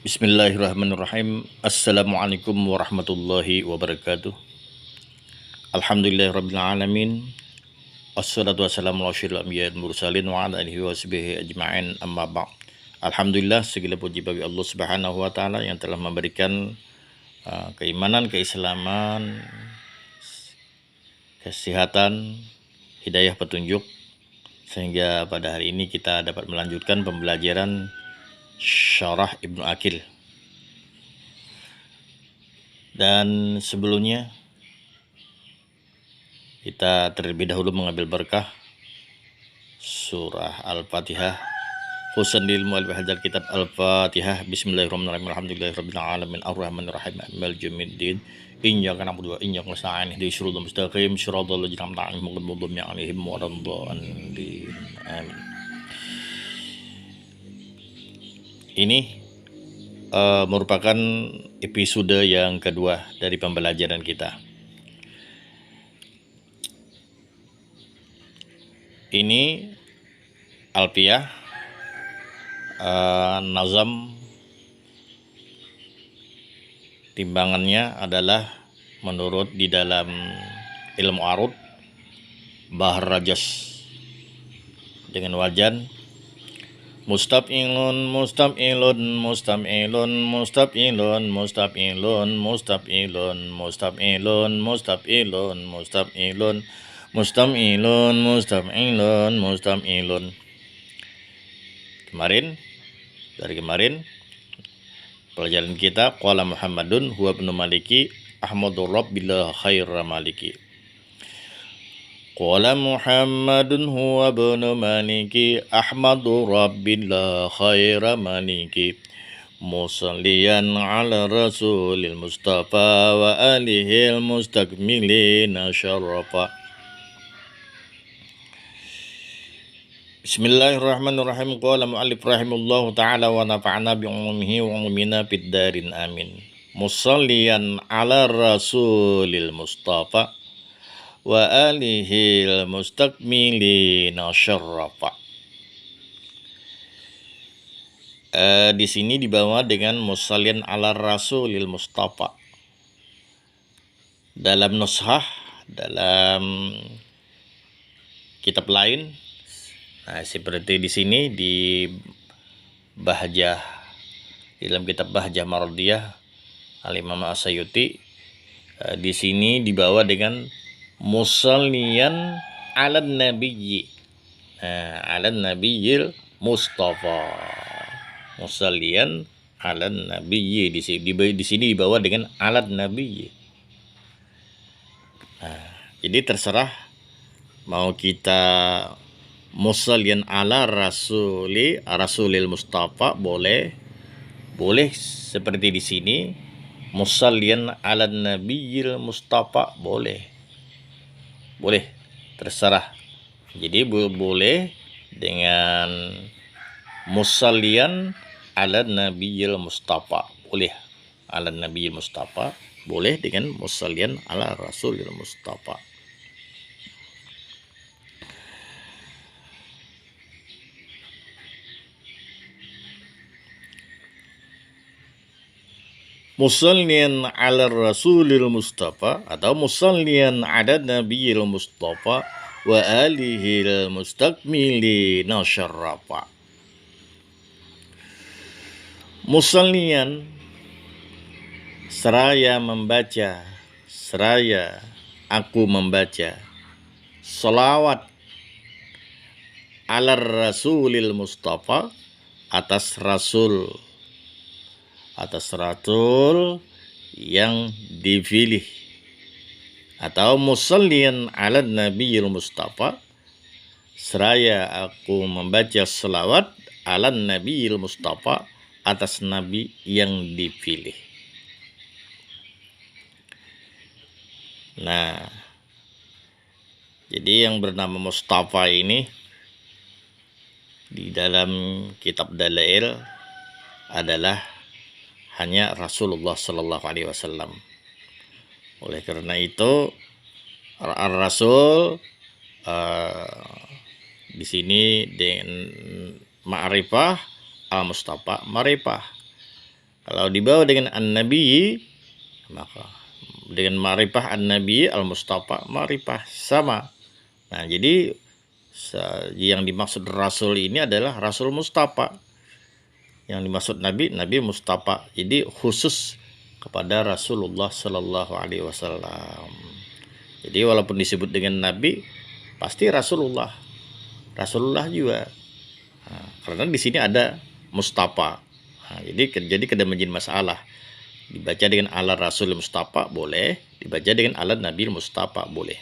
Bismillahirrahmanirrahim. Assalamualaikum warahmatullahi wabarakatuh. Alhamdulillahirrabbilalamin. Assalatu wassalamu ala asyrafil anbiya'i wal mursalin wa ala alihi wa sahbihi ajma'in, amma ba'd. Alhamdulillah, segala puji bagi Allah Subhanahu wa taala yang telah memberikan keimanan, keislaman, kesehatan, hidayah petunjuk, sehingga pada hari ini kita dapat melanjutkan pembelajaran Syarah Ibnu Aqil. Dan sebelumnya kita terlebih dahulu mengambil berkah surah Al-Fatihah, khususan di ilmu al-hadzal kitab Al-Fatihah. Bismillahirrahmanirrahim. Alhamdulillahirabbil alamin arrahmanirrahim maliki yaumiddin iyyaka na'budu wa iyyaka nasta'in ihdinas siratal mustaqim siratal ladzina an'amta 'alaihim ghairil maghdubi 'alaihim waladdallin. Amin. Ini merupakan episode yang kedua dari pembelajaran kita. Ini Alfiyah nazam, timbangannya adalah menurut di dalam ilmu arud Bahr Rajas dengan wajan mustaf'ilun mustaf'ilun mustaf'ilun mustaf'ilun mustaf'ilun mustaf'ilun mustaf'ilun mustaf'ilun mustaf'ilun mustaf'ilun mustaf'ilun mustaf'ilun. Dari kemarin pelajaran kita qala Muhammadun huwa ibnu Maliki ahmadur rabbillah khaira maliki. Qala Muhammadun huwa ibnu Maliki ahmadu rabbillah khaira maliki. Musalliyan ala rasulil mustafa wa alihil mustakmilina syarafa. Bismillahirrahmanirrahim. Qala mu'allif rahimahullahu ta'ala wa nafa'na bi'ulumihi wa umina fid darin amin. Musalliyan ala rasulil mustafa wa alihil mustakmilina syarrafa. Di sini dibawa dengan musallian ala rasulil mustafa. Dalam nushah, dalam kitab lain, seperti di sini di Bahjah, dalam kitab Bahjah Maradiyah Al-Imam As-Sayuti, di sini dibawa dengan musalliyan ala nabiyyi, ala nabiyyil mustafa. Musalliyan ala nabiyyi, di sini dibawa dengan alat nabiyyi. Jadi terserah mau kita musalliyan ala rasulil mustafa boleh seperti di sini musalliyan ala nabiyyil mustafa boleh terserah. Jadi boleh dengan musalliyan ala nabiyyil mustafa, boleh ala nabiyyil mustafa, boleh dengan musalliyan ala rasulil mustafa. Musalliyan ala rasulil mustafa atau musalliyan ala nabiyil mustafa wa alihil mustakmilina syarrafa. Musalliyan, seraya aku membaca salawat ala rasulil mustafa, atas rasul yang dipilih, atau musalliyan ala nabiyil mustafa, seraya aku membaca salawat ala nabiyil mustafa, atas nabi yang dipilih. Nah, jadi yang bernama Mustafa ini di dalam kitab Dalail adalah hanya Rasulullah Sallallahu Alaihi Wasallam. Oleh karena itu, Rasul di sini dengan ma'rifah al-Mustafa, ma'rifah Kalau dibawa dengan an-nabi, maka dengan ma'rifah an-nabi al-mustafa, ma'rifah sama. Nah, jadi yang dimaksud rasul ini adalah rasul mustafa. Yang dimaksud nabi, nabi mustafa. Jadi khusus kepada Rasulullah Sallallahu Alaihi Wasallam. Jadi walaupun disebut dengan nabi, pasti Rasulullah juga. Nah, karena di sini ada mustafa. Nah, jadi kada menjadi masalah. Dibaca dengan ala Rasul Mustafa boleh, dibaca dengan ala Nabi Mustafa boleh.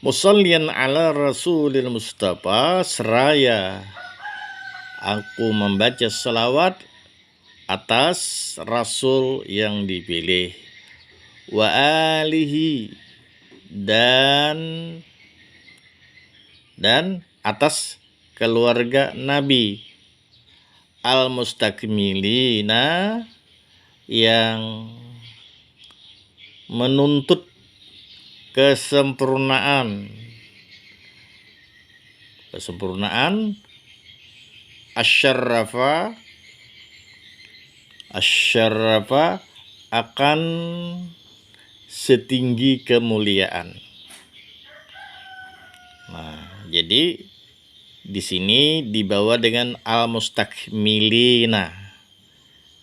Musallian ala Rasulil Mustafa, seraya aku membaca selawat atas Rasul yang dipilih, wa alihi, dan atas keluarga Nabi, al-mustakmilina, yang menuntut kesempurnaan asyarrafa akan setinggi kemuliaan. Nah, jadi di sini dibawa dengan al-mustakmilina.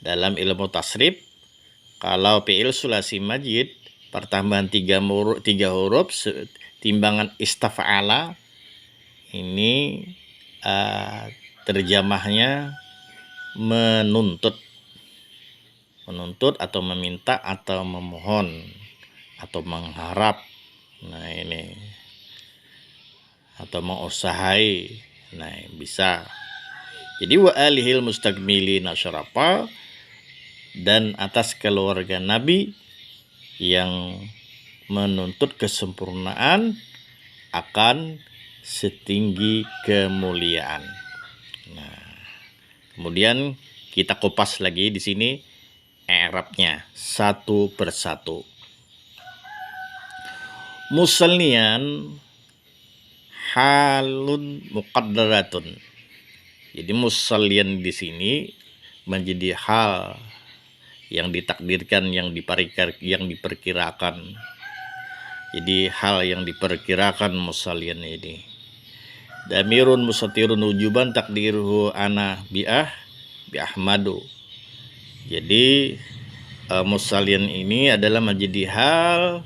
Dalam ilmu tasrif, kalau fi'il sulasi majid pertambahan tiga huruf timbangan istaf'ala, ini terjemahnya menuntut atau meminta atau memohon atau mengharap. Nah, ini atau mengusahai. Nah, bisa. Jadi wa alihil mustakmilina syarafa, dan atas keluarga Nabi yang menuntut kesempurnaan akan setinggi kemuliaan. Nah, kemudian kita kupas lagi di sini i'rabnya satu persatu. Musallian halun muqaddaratun. Jadi musallian di sini menjadi hal yang ditakdirkan, yang diperkirakan. Jadi hal yang diperkirakan musallian ini. Damirun musatirun wujuban takdiruhu ana bi'ahmadu. Jadi musallian ini adalah menjadi hal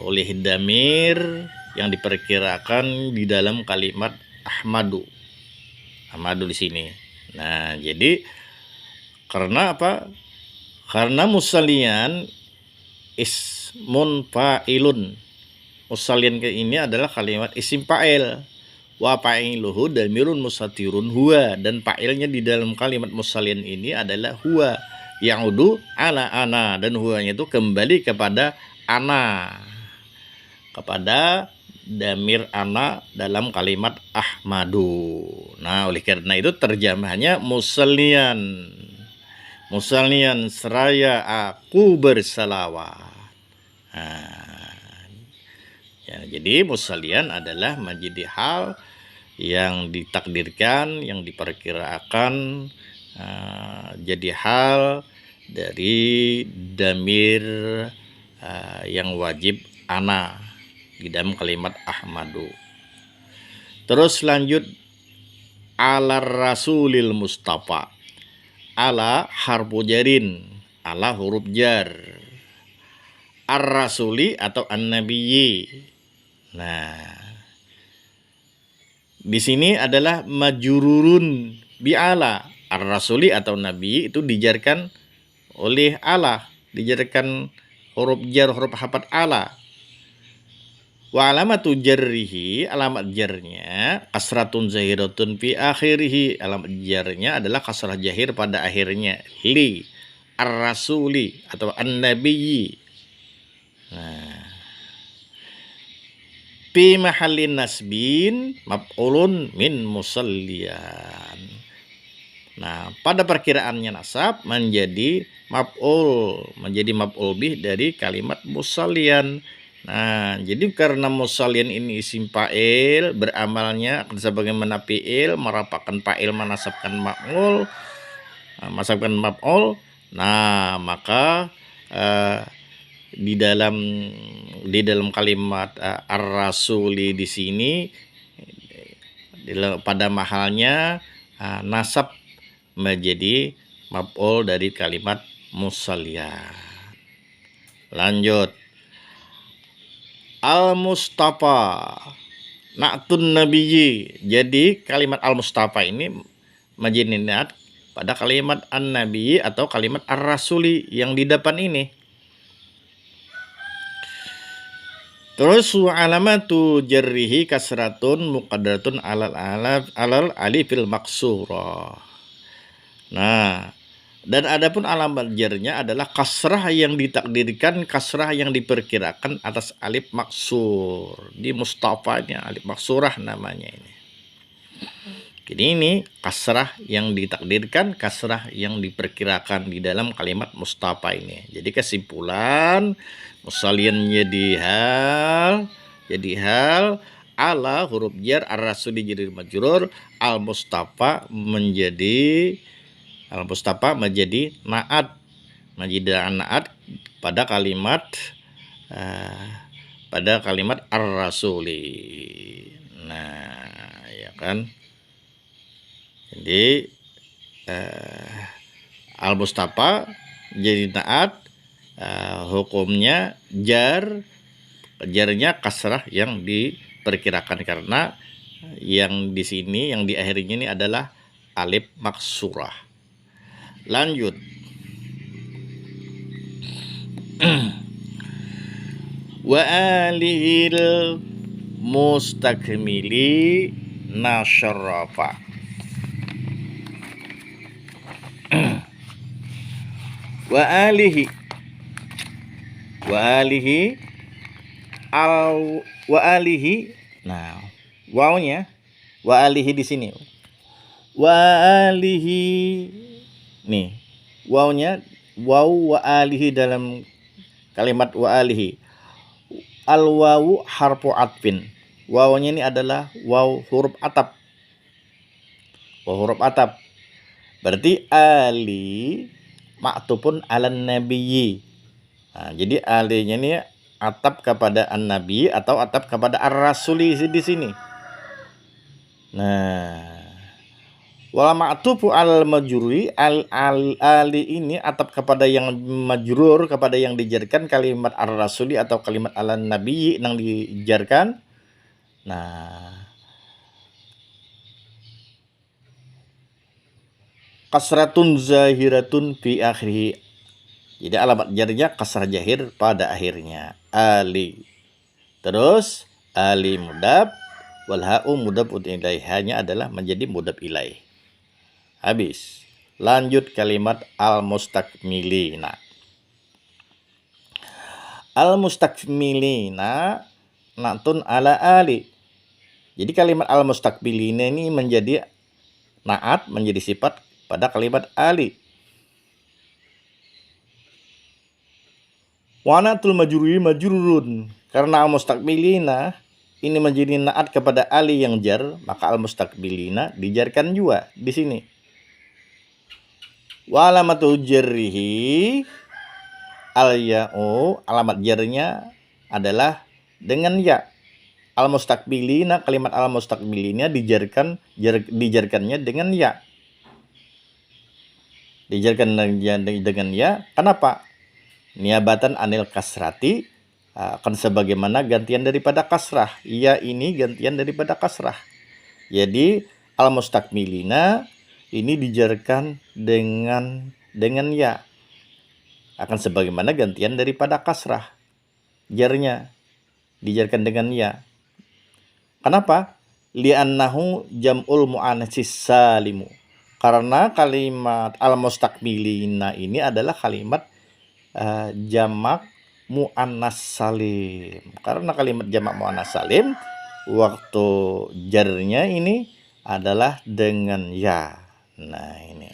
oleh damir yang diperkirakan di dalam kalimat ahmadu di sini. Nah, jadi karena apa? Karena musallian ismun fa'ilun. Musallian ini adalah kalimat isim fa'il. Wa fa'iluhu damirun musatirun huwa, dan fa'ilnya di dalam kalimat musallian ini adalah huwa ya'udu ala ana, dan huwanya itu kembali kepada ana, kepada damir ana dalam kalimat ahmadu. Nah, oleh karena itu terjemahnya musallian seraya aku bersalawat. Nah, ya, jadi musallian adalah menjadi hal yang ditakdirkan, yang diperkirakan, jadi hal dari damir yang wajib ana di dalam kalimat ahmadu. Terus lanjut ala rasulil mustafa. Ala harfu jarin, ala huruf jar. Ar-rasuli atau an-nabiyyi. Nah, di sini adalah majururun bi ala. Ar-rasuli atau nabi itu dijarkan oleh ala, dijarkan huruf jar, huruf hapat ala. Wa alamatu jarrihi, alamat jarnya kasratun zahiratun fi akhirih. Alamat jarnya adalah kasrah jahir pada akhirnya, li ar-rasuli atau an-nabiyyi. Nah, fi mahallin nasbin maf'ulun min musallian. Nah, pada perkiraannya nasab menjadi maf'ul bih dari kalimat musallian. Nah, jadi karena musallian ini isim fa'il, beramalnya sebagaimana fi'il, merapakan fa'il, menasabkan maf'ul. masukkan maf'ul. Nah, maka di dalam kalimat ar-rasuli di sini pada mahalnya nasab menjadi maf'ul dari kalimat musalliyah. Lanjut. Al-Mustafa na'tun nabiyyi. Jadi kalimat al-Mustafa ini menjadi niat pada kalimat an-nabiyyi atau kalimat ar-rasuli yang di depan ini. Terus wa alamatu jarrihi kasratun muqaddaratun alal alifil maksura. Nah, dan adapun alamat jarnya adalah kasrah yang ditakdirkan, kasrah yang diperkirakan atas alif maksur. Di Mustafanya alif maksurah namanya ini. Jadi ini kasrah yang ditakdirkan, kasrah yang diperkirakan di dalam kalimat Mustafa ini. Jadi kesimpulan musalian jadi hal ala huruf jar ar-rasuli jadi majrur, al-Mustafa menjadi naat, menjadi naat pada kalimat ar-rasuli. Nah, ya kan? Jadi al-Mustafa jadi naat, hukumnya jarnya kasrah yang diperkirakan karena yang di sini yang di akhirnya ini adalah alif maksurah. Lanjut. Wa alihil mustakmili nasyarafa. Wa alihi nah wawnya wa alihi di sini wa alihi nih wawnya waw wa alihi dalam kalimat wa alihi. Al wawu harfu atfin, wawnya ini adalah waw huruf atap, berarti ali maktupun alan nabiyyi. Nah, jadi alinya ini atap kepada an-nabi atau atap kepada ar-rasuli di sini. Nah, wala ma'tufu al majruri ali ini atap kepada yang majrur, kepada yang dijarkan kalimat ar-rasuli atau kalimat alan nabiyyi yang dijarkan. Nah, kasratun zahiratun fi akhirih. Jadi alamat jarnya kasrah zahir pada akhirnya. Ali. Terus ali mudab wal ha'u mudab ilaihnya adalah menjadi mudab ilaih. Habis. Lanjut kalimat al-mustakmilina. Al-mustakmilina na'tun ala ali. Jadi kalimat al-mustakmilina ini menjadi naat, menjadi sifat pada kalimat ali. Wanatul majrurun, karena al-mustakmilina ini menjadi naat kepada ali yang jar, maka al-mustakmilina dijarkan juga di sini. Wa alamatu jarrihi al-ya'u, alamat jarnya adalah dengan ya. Al-mustakmilina, kalimat al-mustakmilina dijarkannya dengan ya. Dijarkan dengan ya. Kenapa? Niabatan anil kasrati, akan sebagaimana gantian daripada kasrah. Ya ini gantian daripada kasrah. Jadi al-mustakmilina ini dijarkan dengan ya, akan sebagaimana gantian daripada kasrah. Jarnya dijarkan dengan ya. Kenapa? Li'annahu jam'ul mu'annatsis salimu. Karena kalimat al-mustakmilina ini adalah kalimat jamak mu'annas salim. Karena kalimat jamak mu'annas salim, waktu jarnya ini adalah dengan ya. Nah ini.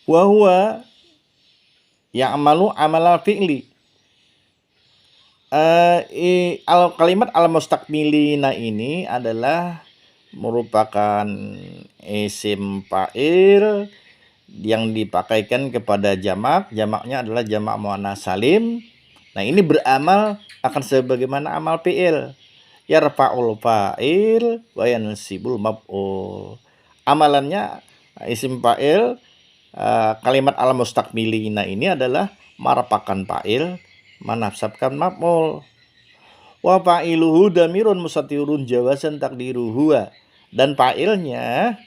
Wa huwa ya'malu amalal fi'li. Kalimat al-mustakmilina ini adalah merupakan isim fa'il yang dipakaikan kepada jamak. Jamaknya adalah jamak muannats salim. Nah, ini beramal akan sebagaimana amal fi'il. Yarfa'ul fa'il wa yansibul maf'ul. Amalannya isim fa'il kalimat al mustaqbilina ini adalah merapakan fa'il, menasabkan maf'ul. Wa fa'iluhu damirun mustatirun jawazan takdiru huwa. Dan fa'ilnya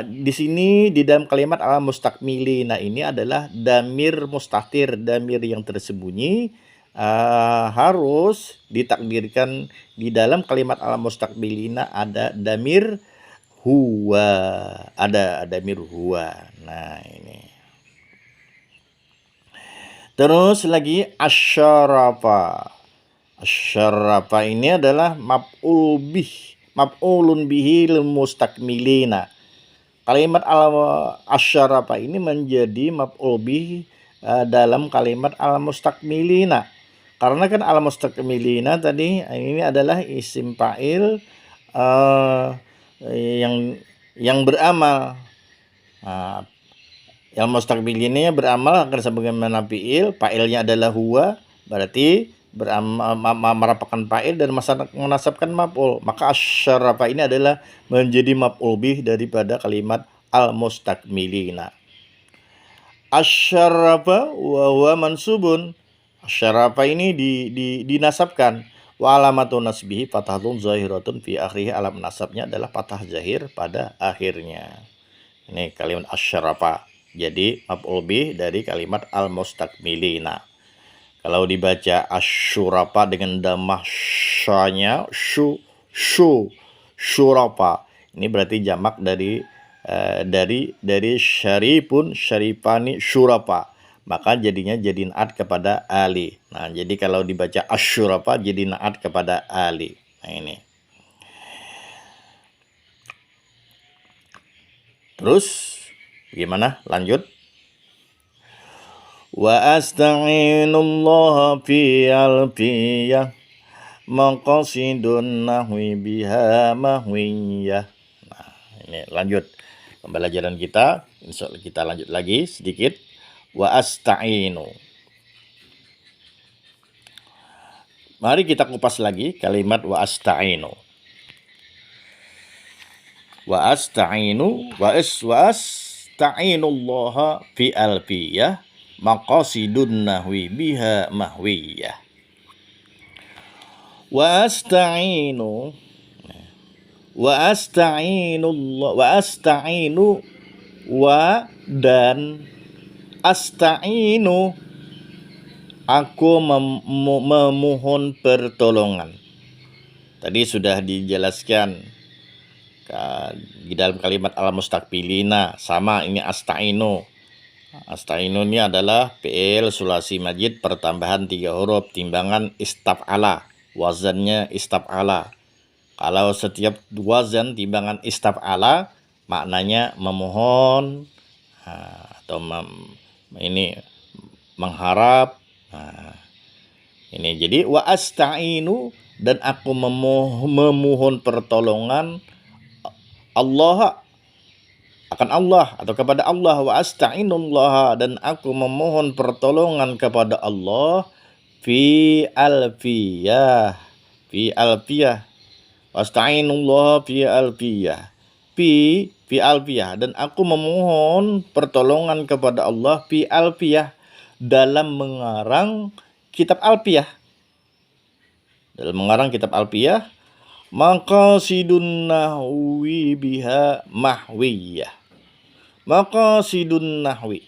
di sini di dalam kalimat al mustaqbilina ini adalah damir mustatir, damir yang tersembunyi. Harus ditakdirkan di dalam kalimat al mustaqbilina ada damir huwa, ada damir huwa. Nah, ini terus lagi asyarafa. Asyarafa ini adalah maf'ulun bihi lil mustakmilina. Kalimat asyarafa ini menjadi maf'ul bihi dalam kalimat al mustakmilina. Karena kan al mustakmilina tadi ini adalah isim fa'il yang beramal. Yang mustaqbilnya beramal akan sebagaimana fi'il, fa'ilnya adalah huwa, berarti beramal merapakan fa'il dan menasabkan maf'ul. Maka asyarafa ini adalah menjadi maf'ul bih daripada kalimat al mustakmilina. Asyarafa wa huwa mansubun. Asyarafa ini dinasabkan. Wa alamatun nasbihi fathatun zahiratun fi akhirih. Alam nasabnya adalah fathah zahir pada akhirnya. Ini kalimat asyarafa. Jadi maf'ul bih dari kalimat al mustakmilina. Kalau dibaca asyurafa dengan damah syanya syurafa. Ini berarti jamak dari syarifun syarifani syurafa. Maka jadinya jadi naat kepada ali. Nah, jadi kalau dibaca asyurafa jadi naat kepada ali. Nah, ini. Terus gimana? Lanjut. Wa asta'inullaha fi alfiyah maqasidun nahwi biha mahwiyah. Nah, ini lanjut pembelajaran kita. Insyaallah kita lanjut lagi sedikit. Wa asta'inu. Mari kita kupas lagi kalimat wa asta'inu. Wa asta'inu wa asta'inullaha fi alfiyah maqasidun nahwi biha mahwiyah. Wa asta'inu dan asta'inu aku memohon pertolongan. Tadi sudah dijelaskan di dalam kalimat al mustaqbilina sama ini asta'inu. Asta'inu ini adalah fi'il sulasi majid pertambahan 3 huruf timbangan istaf'ala, wazannya istaf'ala. Kalau setiap wazan timbangan istaf'ala maknanya memohon atau ini mengharap. Ini jadi wa asta'inu dan aku memohon pertolongan Allah akan Allah atau kepada Allah. Wa asta'inullah dan aku memohon pertolongan kepada Allah fi alfiyah. Wa asta'inullah fi alfiyah. Fi alfiyah dan aku memohon pertolongan kepada Allah fi alfiyah dalam mengarang kitab alfiyah. Dalam mengarang kitab alfiyah maqasidun nahwi biha mahwiyah. Maqasidun nahwi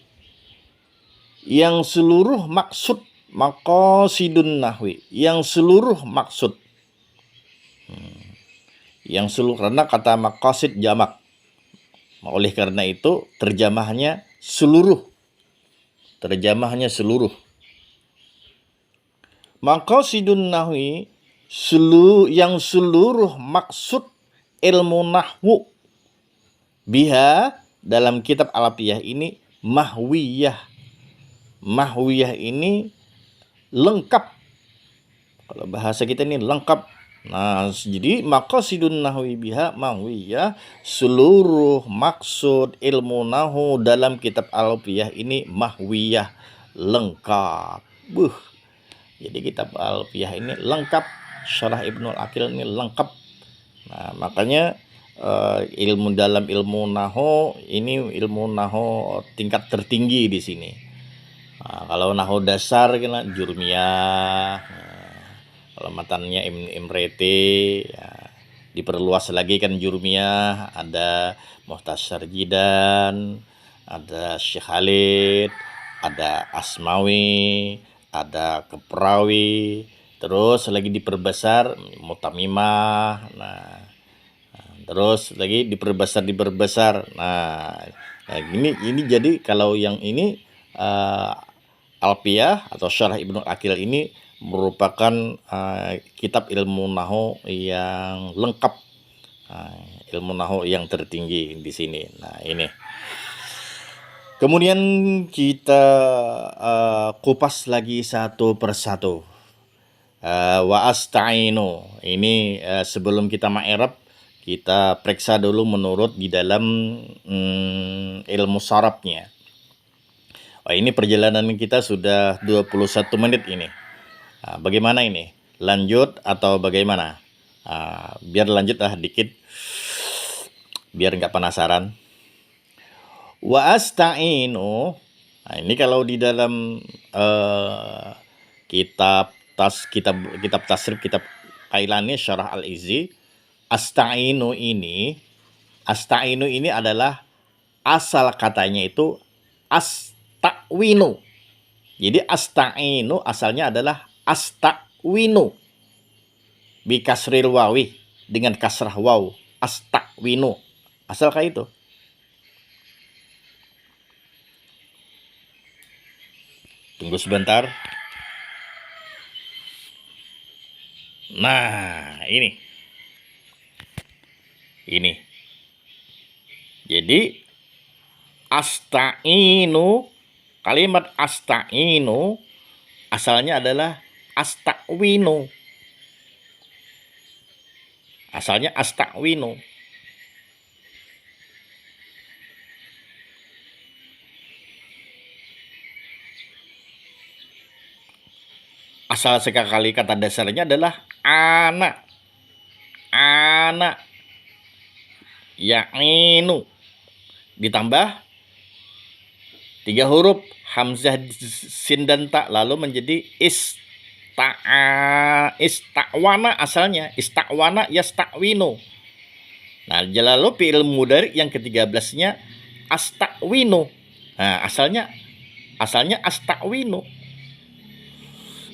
yang seluruh maksud, maqasidun nahwi yang seluruh maksud. Yang seluruh, karena kata maqasid jamak. Oleh karena itu terjemahnya seluruh. Maqasidun nahwi yang seluruh maksud ilmu nahwu biha dalam kitab alfiyah ini mahwiyah. Mahwiyah ini lengkap. Kalau bahasa kita ini lengkap, Nah, jadi maqasidun nahwi biha mahwiyah, seluruh maksud ilmu nahu dalam kitab Alfiyah ini mahwiyah, lengkap. Jadi kitab Alfiyah ini lengkap, Syarah Ibnul Aqil ini lengkap. Nah, makanya ilmu dalam ilmu nahu ini ilmu nahu tingkat tertinggi di sini. Nah, kalau nahu dasar kena Jurmiyah, kalau matannya Imreti, ya, diperluas lagi kan Jurmiyah, ada Muhtasar Jidan, ada Syekh Khalid, ada Asmawi, ada Keprawi, terus lagi diperbesar Mutamimah. Nah, terus lagi diperbesar. Nah, ini jadi kalau yang ini Alfiyah atau Syarah Ibnu Aqil ini merupakan kitab ilmu nahwu yang lengkap, ilmu nahwu yang tertinggi di sini. Nah, ini. Kemudian kita kupas lagi satu persatu. Wa asta'inu. Ini sebelum kita ma'irab, kita periksa dulu menurut di dalam ilmu sarafnya. Wah, ini perjalanan kita sudah 21 menit ini. Nah, bagaimana ini? Lanjut atau bagaimana? Biar lanjut lah dikit, biar nggak penasaran. Wa asta'inu. Nah, ini kalau di dalam kitab tasrif, kitab Kailani Syarah Al-Izzi, asta'inu ini adalah asal katanya itu asta'winu. Jadi asta'inu asalnya adalah asta'winu bi kasril wawi, dengan kasrah waw, asta'winu. Asal kayak itu. Tunggu sebentar. Nah, ini. Jadi asta'inu, kalimat asta'inu asalnya adalah asta'winu. Asalnya asta'winu. Asal sekali kata dasarnya adalah anak ya'inu, ditambah 3 huruf hamzah, sin dan ta, lalu menjadi ista'wana. Asalnya ista'wana yasta'winu. Nah, lalu fi'il mudhari yang ke-13-nya asta'winu. Nah, asalnya asta'winu.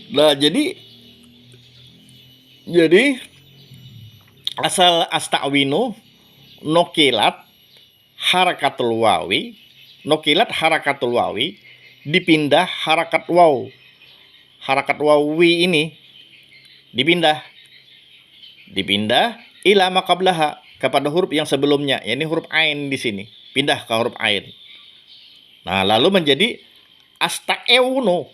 Nah, jadi asal asta'winu nokilat harakatul wawi, dipindah harakat waw. Harakat wawi ini dipindah ila maqablaha, kepada huruf yang sebelumnya, yakni huruf ain di sini. Pindah ke huruf ain. Nah, lalu menjadi asta'ewno.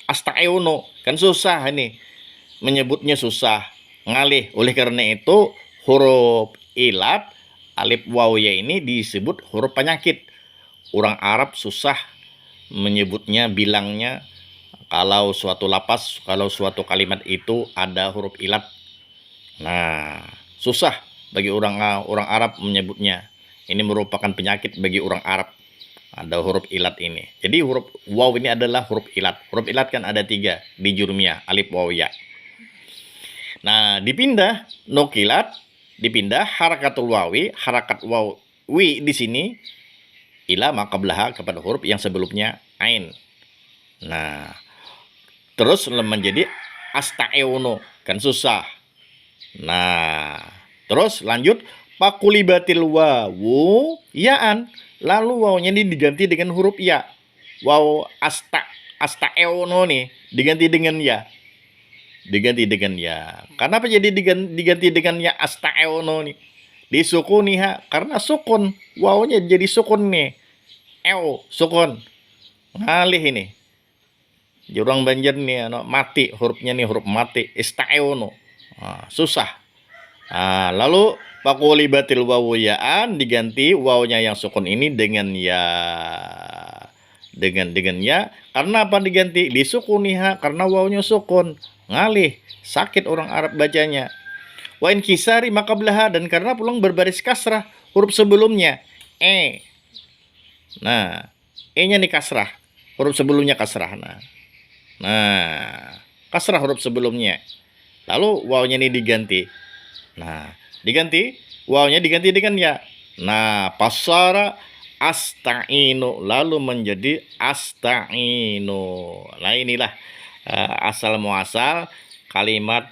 Asta'ewno, kan susah ini. Menyebutnya susah, ngalih. Oleh karena itu huruf ilat alif waw ya ini disebut huruf penyakit. Orang Arab susah menyebutnya, bilangnya kalau suatu lapas, kalau suatu kalimat itu ada huruf ilat. Nah, susah bagi orang Arab menyebutnya. Ini merupakan penyakit bagi orang Arab, ada huruf ilat ini. Jadi huruf waw ini adalah huruf ilat. Huruf ilat kan ada 3 di Jurmiyah, alif waw ya. Nah, dipindah nokilat, dipindah harakatul wawi, harakat wawi di sini ila maqablaha, kepada huruf yang sebelumnya ain. Nah, terus menjadi asta'ewno, kan susah. Nah, terus lanjut pakulibatil wawu yaan, lalu wawnya ini diganti dengan huruf ya. Waw asta'ewno nih diganti dengan ya. Kenapa jadi diganti dengan ya asta'ewno nih? Disukuniha, karena sukun. Wawnya jadi sukun nih. Sukun. Ngalih ini. Jurang Banjar nih, mati hurufnya nih, huruf mati. Ista'ewno. Susah. Lalu faqulibatil wawu ya'an, diganti wawunya yang sukun ini dengan ya. Dengan ya, karena apa diganti? Lisukuniha, karena wawunya sukun. Ngalih, sakit orang Arab bacanya. Wa in kisari maka belaha, dan karena pulang berbaris kasrah huruf sebelumnya. Nah, E-nya nih kasrah. Huruf sebelumnya kasrah. Nah, kasrah huruf sebelumnya. Lalu wawunya ini diganti. Nah, wawunya diganti dengan ya. Nah, pasara asta'inu, lalu menjadi asta'inu. Nah, inilah asal muasal kalimat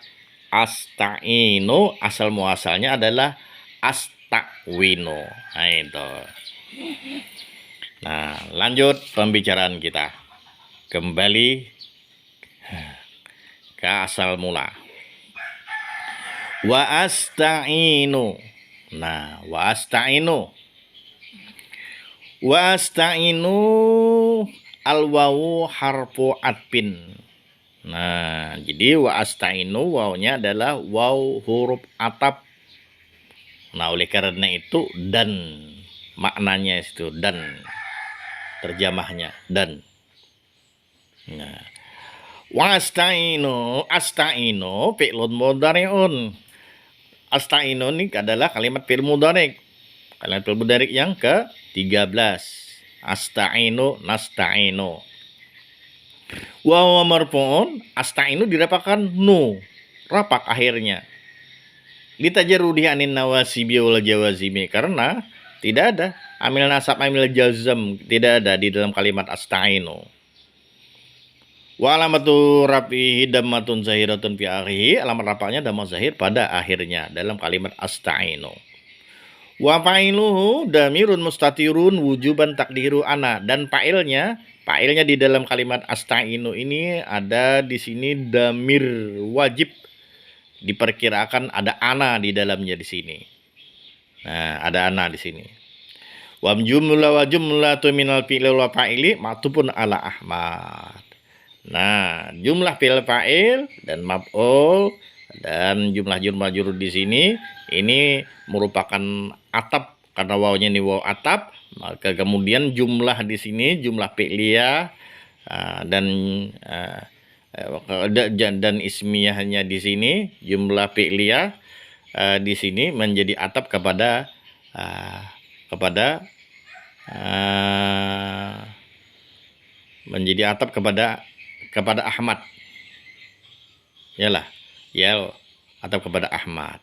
asta'inu. Asal muasalnya adalah asta'winu. Nah, itu. Nah, lanjut pembicaraan kita. Kembali ke asal mula. Wa asta'inu. Nah, wa asta'inu. Wa asta'inu al-wawu harfu atpin. Nah, jadi wa asta'inu wawunya adalah waw huruf atap. Nah, oleh karena itu dan maknanya itu dan, terjemahnya dan. Nah, wa asta'inu fi'lun mudhari'un. Asta'inu ini adalah kalimat fi'il mudhari'. Kalimat fi'il mudhari' yang ke-13. Asta'inu nasta'inu. Wa huwa marfu'un, asta'inu dirapakkan nu, rapak akhirnya. Litajarrudihi anin nawasibi wal jawazimi, karena tidak ada amil nasab amil jazam, tidak ada di dalam kalimat asta'inu. Wa alamatu rafihi dammatun zahiratun fi akhirih, alamat rafa'nya dhamma zahir pada akhirnya dalam kalimat asta'inu. Wa fa'iluhu damirun mustatirun wujuban takdiru ana, dan fa'ilnya di dalam kalimat asta'inu ini ada di sini damir wajib, diperkirakan ada ana di dalamnya di sini. Nah, ada ana di sini. Wa jumlatu minal fi'li wa fa'ili matupun ala Ahmad. Nah, jumlah fi'il fa'il dan maf'ul dan jumlah jur majrur di sini ini merupakan atap, karena wawunya ini waw atap, maka kemudian jumlah di sini jumlah fi'liyah dan ismiyahnya di sini jumlah fi'liyah di sini menjadi atap kepada menjadi atap kepada Ahmad. Yalah, ya atap kepada Ahmad.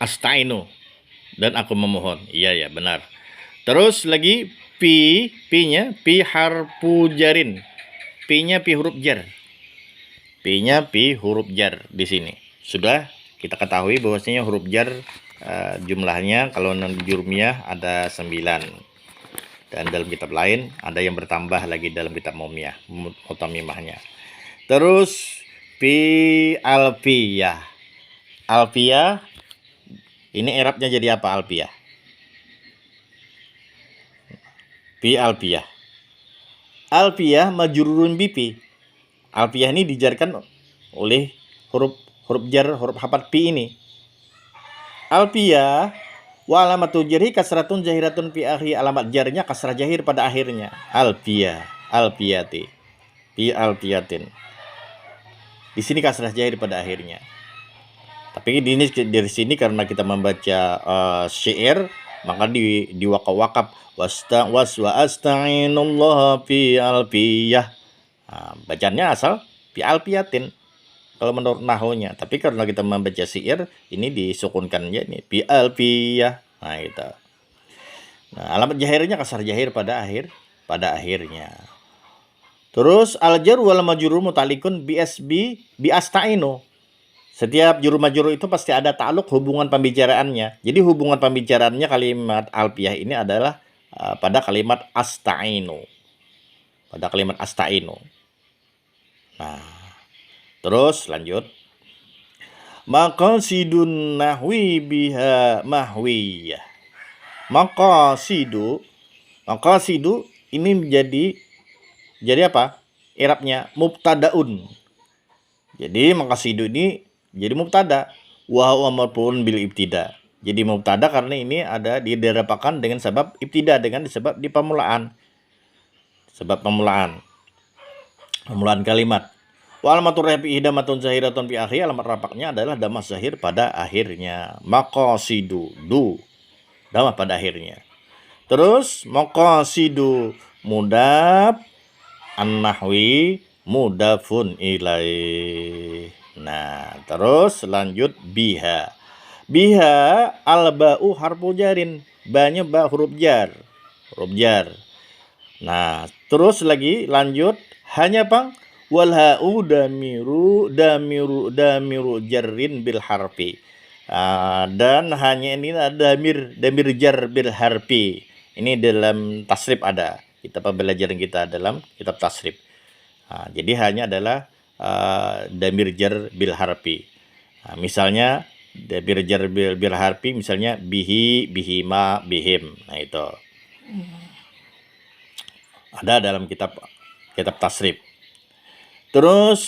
Astainu, dan aku memohon. Iya benar. Terus lagi pi-nya pi harfu jarin. Pi-nya pi huruf jar. Pi-nya pi huruf jar di sini. Sudah kita ketahui bahwasanya huruf jar jumlahnya kalau non jurmiyah ada 9. Dan dalam kitab lain ada yang bertambah lagi dalam kitab mutamimahnya. Terus pi alfiyah. Alfiyah ini i'rabnya jadi apa alfiyah? Pi alfiyah. Alfiyah majrurun bipi. Alfiyah ini dijarkan oleh huruf jar, huruf hapat pi ini. Alfiyah wa alamatu jarhi kasratun zahiratun fi akhir, alamat jarnya kasrah jahir pada akhirnya. Alfiyah, alfiyati, fi alfiyatin. Di sini kasrah jahir pada akhirnya. Tapi dari sini karena kita membaca syair, maka di wakaf wa asta'inullah fi alfiyah. Bacanya asal fi alfiyatin kalau menurut nahwunya. Tapi karena kita membaca syair, ini disukunkannya ini fi alfiyah. Nah, itu. Nah, alamat jahirnya kasar jahir pada akhirnya. Terus al-jar wal majrur mutalikun bi asta'inu. Setiap juru majrur itu pasti ada ta'aluk hubungan pembicaraannya. Jadi hubungan pembicaraannya kalimat alfiyah ini adalah pada kalimat asta'inu. Pada kalimat asta'inu. Nah, terus lanjut. Maqasidun nahwi biha mahwiyah. Maqasidu ini jadi apa? I'rabnya mubtadaun. Jadi maqasidu ini jadi mubtada. Wa huwa marfu'un bil ibtida. Jadi mubtada karena ini ada diderapakan dengan sebab ibtida, dengan sebab di permulaan. Sebab permulaan kalimat. Wa alamatur rafi damatun zahiratun fi akhir, alamat rapaknya adalah damah zahir pada akhirnya. Maqasidu damah pada akhirnya. Terus maqasidu mudaf, an-nahwi mudafun ilaih. Nah, terus lanjut biha. Biha al-ba'u harfu jarin. Ba-nya ba huruf jar. Nah, terus lagi lanjut hanya pang wal ha'u damiru jarrin bil harfi. Dan hanya ini ada damir jar bil harfi. Ini dalam tasrif ada. Kita pembelajaran kita dalam kitab tasrif. Jadi hanya adalah damir jar bil harfi. Misalnya damir jar bil harfi, misalnya bihi, bihima, bihim. Nah, itu ada dalam kitab tasrif. Terus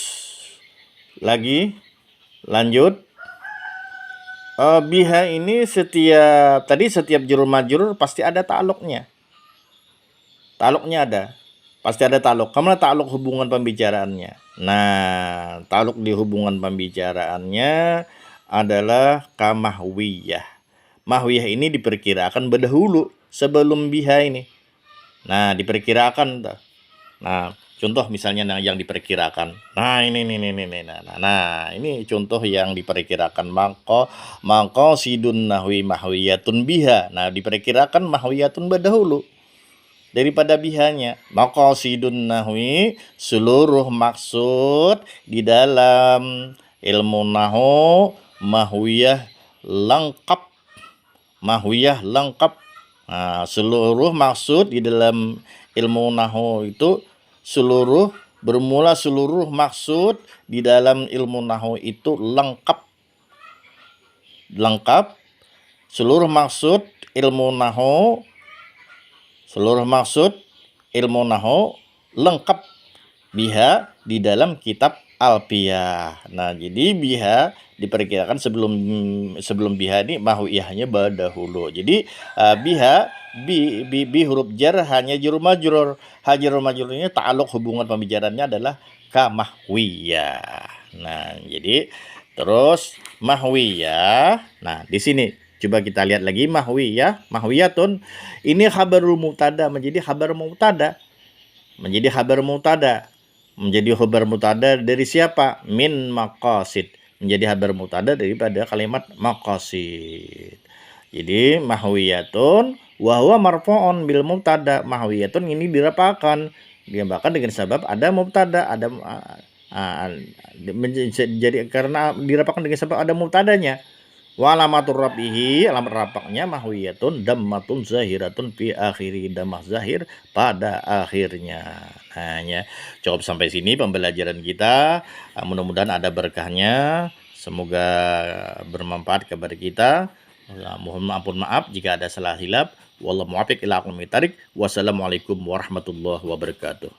lagi lanjut, biha ini setiap jurur majrur pasti ada ta'alluqnya. Pasti ada ta'alluq. Kemana ta'alluq hubungan pembicaraannya? Nah, ta'alluq di hubungan pembicaraannya adalah kamahwiyah. Mahwiyah ini diperkirakan berdahulu sebelum biha ini. Nah, diperkirakan. Nah, contoh misalnya yang diperkirakan. Nah, ini. Nah, ini contoh yang diperkirakan. Maka sidun nahwi mahwiyatun biha. Nah, diperkirakan mahwiyatun berdahulu daripada bihanya. Maka sidun nahwi, seluruh maksud di dalam ilmu nahwu mahwiyah lengkap. Nah, seluruh maksud di dalam ilmu nahwu itu seluruh maksud di dalam ilmu nahwu itu lengkap. Seluruh maksud ilmu nahwu lengkap biha di dalam kitab Alfiyah. Nah, jadi biha diperkirakan sebelum biha ini mahwiyahnya berdahulu. Jadi biha bi huruf jar hanya jurur majrur. Jurur majrur ini ta'alluq hubungan pembicaraannya adalah ka mahwiyah. Nah, jadi terus mahwiyah. Nah, di sini coba kita lihat lagi mahwiyatun. Ini khabarul mubtada menjadi khabar mubtada. Menjadi khabar mubtada dari siapa? Min maqasid. Menjadi khabar mubtada daripada kalimat maqasid. Jadi mahwiyatun wa huwa marfu'un bil mubtada. Mahwiyatun ini dirapakkan dengan sebab ada mubtada, jadi karena dirapakkan dengan sebab ada mubtadanya. Wa alamatur rafihi, alamat rapaknya mahwiyatun dammatun zahiratun fi akhiri, damah zahir pada akhirnya. Hanya cukup sampai sini pembelajaran kita. Mudah-mudahan ada berkahnya. Semoga bermanfaat kepada kita. Mohon ampun maaf jika ada salah hilap. Wallahu muwaffiq ila aqwamit thariq. Wassalamualaikum warahmatullahi wabarakatuh.